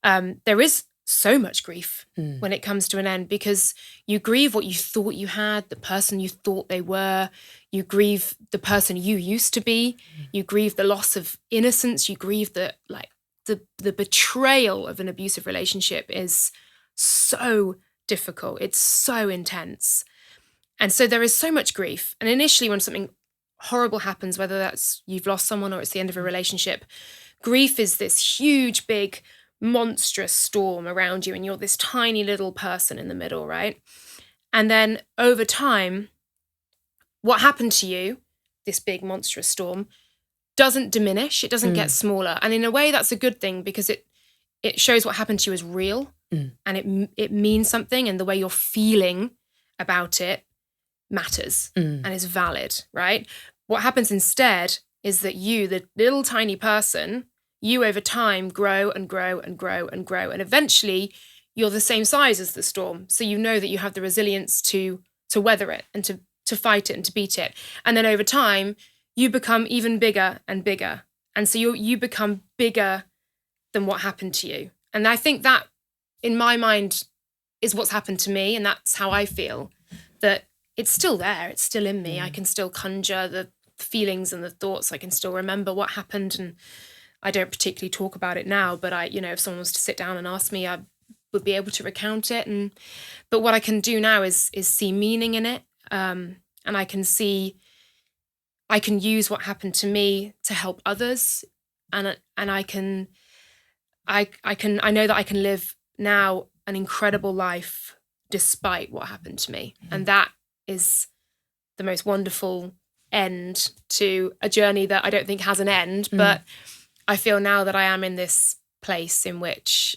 there is so much grief when it comes to an end, because you grieve what you thought you had, the person you thought they were, you grieve the person you used to be, you grieve the loss of innocence, you grieve the betrayal of an abusive relationship is so difficult. It's so intense. And so there is so much grief. And initially when something horrible happens, whether that's you've lost someone or it's the end of a relationship, grief is this huge, big monstrous storm around you and you're this tiny little person in the middle, right? And then over time, what happened to you, this big monstrous storm, doesn't diminish. It doesn't get smaller. And in a way, that's a good thing because it shows what happened to you is real and it means something, and the way you're feeling about it matters and is valid, right? What happens instead is that you, the little tiny person, you over time grow and grow and grow and grow. And eventually you're the same size as the storm. So you know that you have the resilience to weather it and to fight it and to beat it. And then over time, you become even bigger and bigger. And so you become bigger than what happened to you. And I think that, in my mind, is what's happened to me. And that's how I feel, that it's still there. It's still in me. I can still conjure the feelings and the thoughts. I can still remember what happened. And I don't particularly talk about it now, but if someone was to sit down and ask me, I would be able to recount it. But what I can do now is see meaning in it. And I can use what happened to me to help others. And I know that I can live now an incredible life despite what happened to me. And that is the most wonderful end to a journey that I don't think has an end. But I feel now that I am in this place in which,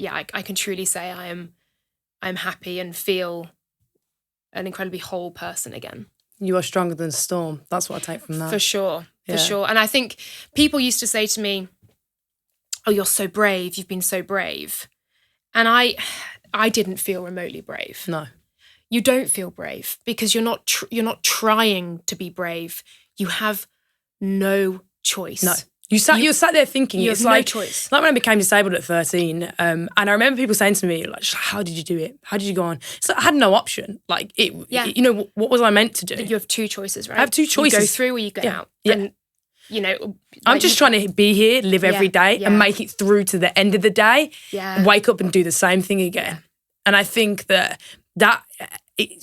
I can truly say I'm happy and feel an incredibly whole person again.
You are stronger than a storm. That's what I take from that.
For sure. And I think people used to say to me, oh, you're so brave. You've been so brave. And I didn't feel remotely brave.
No.
You don't feel brave because you're not trying to be brave. You have no choice.
No. You're sat there thinking,
you
it's
have
like,
no choice.
Like when I became disabled at 13, and I remember people saying to me, like, how did you do it? How did you go on? It's like I had no option. Like, what was I meant to do?
You have two choices, right?
I have two choices.
You go through or you go out.
Yeah.
And,
I'm just trying to be here, live every day and make it through to the end of the day, wake up and do the same thing again. Yeah. And I think that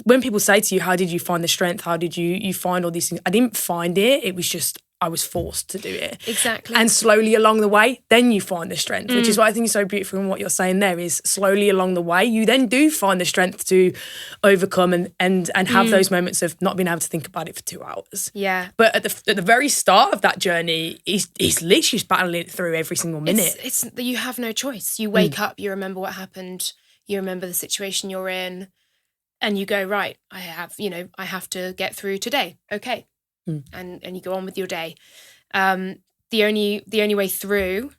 when people say to you, how did you find the strength? How did you find all these things? I didn't find it. It was just, I was forced to do it.
Exactly.
And slowly along the way, then you find the strength, which is what I think is so beautiful in what you're saying there, is slowly along the way, you then do find the strength to overcome and have those moments of not being able to think about it for 2 hours.
Yeah.
But at the very start of that journey, he's literally just battling it through every single minute.
It's you have no choice. You wake up, you remember what happened, you remember the situation you're in, and you go, right, I have to get through today. Okay. And you go on with your day. The only way through,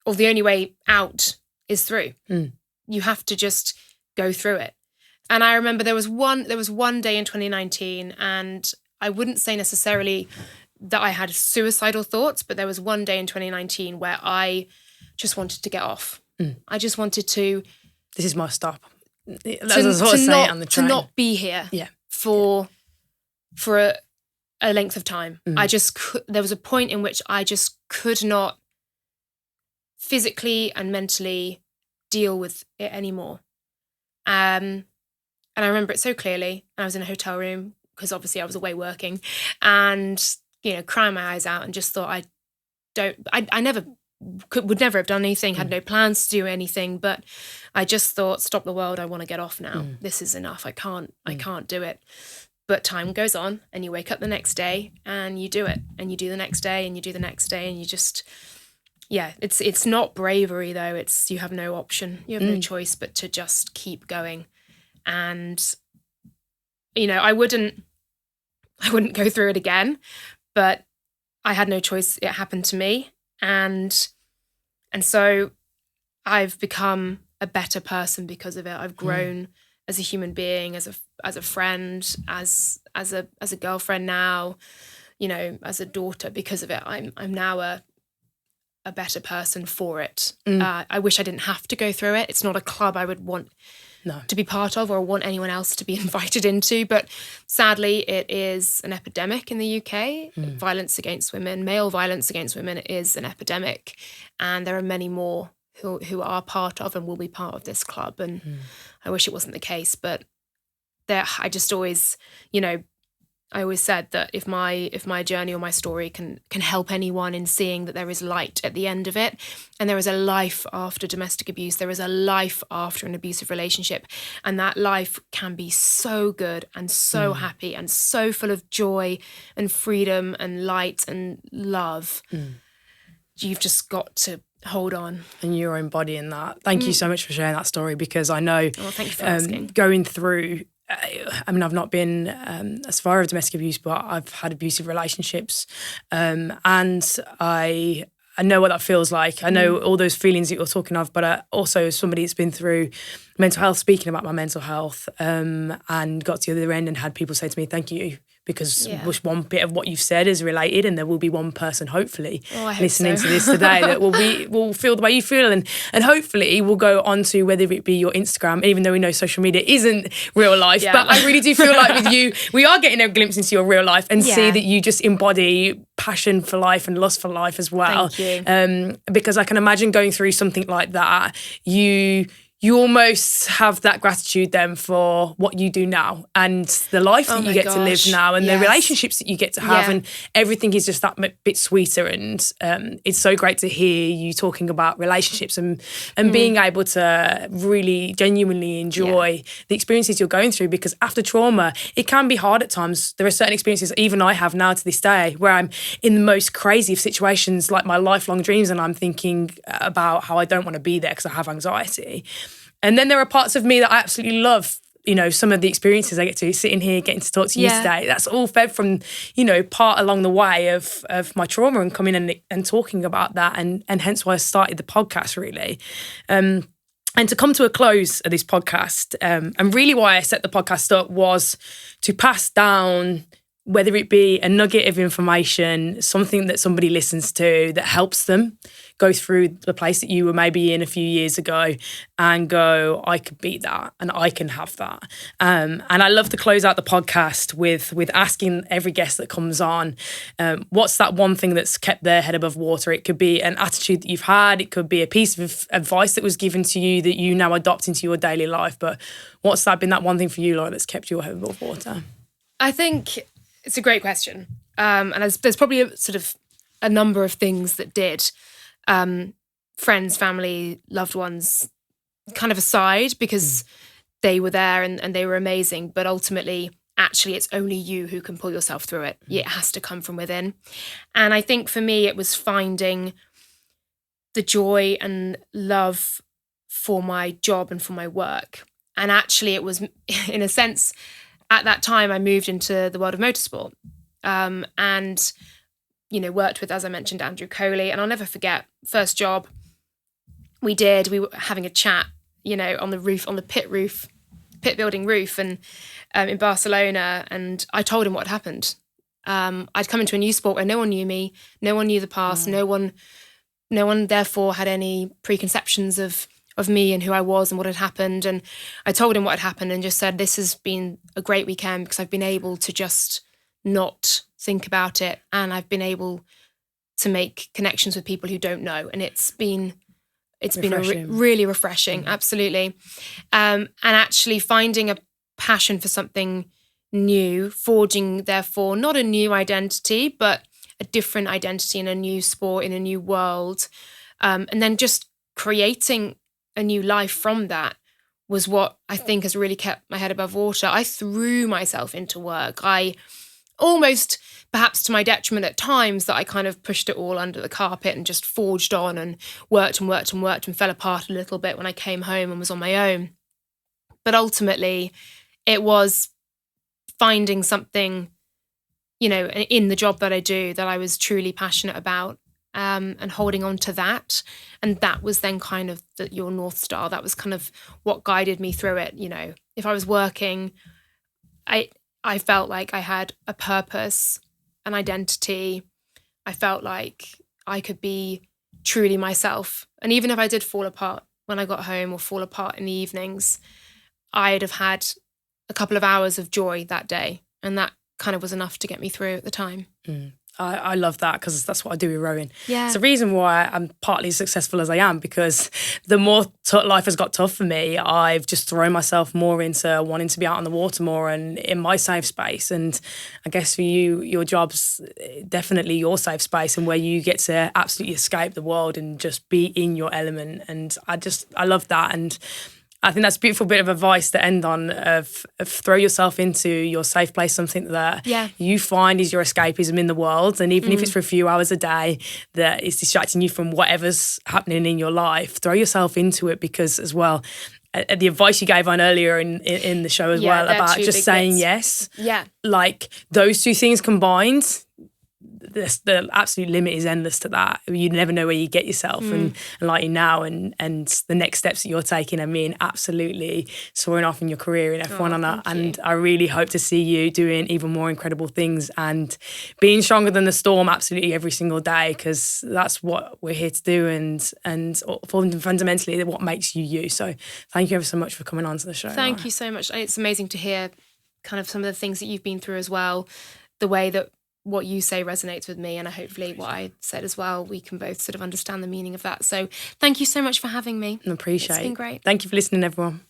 or the only way out, is through. You have to just go through it. And I remember there was one day in 2019, and I wouldn't say necessarily that I had suicidal thoughts, but there was one day in 2019 where I just wanted to get off. I just wanted to.
This is my stop. To
not be here.
Yeah.
For a length of time. There was a point in which I just could not physically and mentally deal with it anymore. And I remember it so clearly. I was in a hotel room because obviously I was away working, and crying my eyes out and just thought I would never have done anything, had no plans to do anything, but I just thought, stop the world, I want to get off now. This is enough. I can't do it. But time goes on, and you wake up the next day and you do it, and you do the next day and you do the next day, and you just, it's not bravery though. It's, you have no option. You have no choice but to just keep going. And, I wouldn't go through it again, but I had no choice. It happened to me. And so I've become a better person because of it. I've grown as a human being, as a friend, as a girlfriend now, as a daughter because of it. I'm now a better person for it. I wish I didn't have to go through it. It's not a club I would want to be part of or want anyone else to be invited into. But sadly, it is an epidemic in the UK. Violence against women, male violence against women is an epidemic. And there are many more who are part of and will be part of this club. And I wish it wasn't the case, but I just always, I always said that if my journey or my story can help anyone in seeing that there is light at the end of it, and there is a life after domestic abuse, there is a life after an abusive relationship, and that life can be so good and so happy and so full of joy and freedom and light and love. You've just got to hold on.
And you're embodying that. Thank you so much for sharing that story, because I know
thank you for asking.
Going through, I mean, I've not been as far as domestic abuse, but I've had abusive relationships, and I know what that feels like. I know all those feelings that you're talking of, but also as somebody that's been through mental health, speaking about my mental health, and got to the other end and had people say to me, thank you, because just one bit of what you've said is related, and there will be one person, hopefully, listening to this today that will feel the way you feel, and hopefully will go on to, whether it be your Instagram, even though we know social media isn't real life, but I really do feel like with you, we are getting a glimpse into your real life and see that you just embody passion for life and lust for life as well.
Thank you.
Because I can imagine going through something like that, you almost have that gratitude then for what you do now and the life that you get to live now, and the relationships that you get to have, and everything is just that bit sweeter. And it's so great to hear you talking about relationships and being able to really genuinely enjoy the experiences you're going through, because after trauma, it can be hard at times. There are certain experiences, even I have now to this day, where I'm in the most crazy of situations, like my lifelong dreams, and I'm thinking about how I don't want to be there because I have anxiety. And then there are parts of me that I absolutely love, some of the experiences I get to, sitting here, getting to talk to you today. That's all fed from, part along the way of my trauma, and coming and talking about that, and hence why I started the podcast, really. And to come to a close of this podcast, and really why I set the podcast up was to pass down, whether it be a nugget of information, something that somebody listens to that helps them go through the place that you were maybe in a few years ago and go, I could beat that and I can have that. And I love to close out the podcast with asking every guest that comes on, what's that one thing that's kept their head above water? It could be an attitude that you've had. It could be a piece of advice that was given to you that you now adopt into your daily life. But what's been that one thing for you, Laura, that's kept your head above water?
I think it's a great question. And there's probably a number of things that did. Friends, family, loved ones, kind of aside, because they were there and they were amazing. But ultimately, actually, it's only you who can pull yourself through it. It has to come from within. And I think for me, it was finding the joy and love for my job and for my work. And actually, it was, in a sense, at that time, I moved into the world of motorsport, and worked with, as I mentioned, Andrew Coley. And I'll never forget, first job we were having a chat, on the roof, on the pit building roof, and in Barcelona. And I told him what had happened. I'd come into a new sport where no one knew me, no one knew the past, no one therefore had any preconceptions of me and who I was and what had happened. And I told him what had happened and just said, this has been a great weekend because I've been able to just not think about it, and I've been able to make connections with people who don't know, and it's been really refreshing, absolutely. And actually finding a passion for something new, forging therefore not a new identity, but a different identity in a new sport, in a new world, and then just creating a new life from that was what I think has really kept my head above water. I threw myself into work. I almost, perhaps to my detriment at times, that I kind of pushed it all under the carpet and just forged on and worked and fell apart a little bit when I came home and was on my own. But ultimately, it was finding something, in the job that I do that I was truly passionate about, and holding on to that. And that was then kind of your North Star. That was kind of what guided me through it. If I was working, I felt like I had a purpose, an identity. I felt like I could be truly myself. And even if I did fall apart when I got home or fall apart in the evenings, I'd have had a couple of hours of joy that day. And that kind of was enough to get me through at the time.
I love that, because that's what I do with rowing.
Yeah.
It's the reason why I'm partly as successful as I am, because the more life has got tough for me, I've just thrown myself more into wanting to be out on the water more and in my safe space. And I guess for you, your job's definitely your safe space, and where you get to absolutely escape the world and just be in your element. And I love that. And I think that's a beautiful bit of advice to end on, of throw yourself into your safe place, something that you find is your escapism in the world. And even if it's for a few hours a day that is distracting you from whatever's happening in your life, throw yourself into it, because as well, the advice you gave on earlier in the show as well about just saying yes.
Yeah.
Like those two things combined, the absolute limit is endless to that. You never know where you get yourself, and like you now, and the next steps that you're taking, I mean, absolutely soaring off in your career in F1, and I really hope to see you doing even more incredible things and being stronger than the storm absolutely every single day, because that's what we're here to do, and fundamentally what makes you you. So thank you ever so much for coming on to the show.
Thank you so much. It's amazing to hear kind of some of the things that you've been through as well, the way that what you say resonates with me, and hopefully what I said as well, we can both sort of understand the meaning of that. So thank you so much for having me.
I appreciate it.
It's been great.
Thank you for listening, everyone.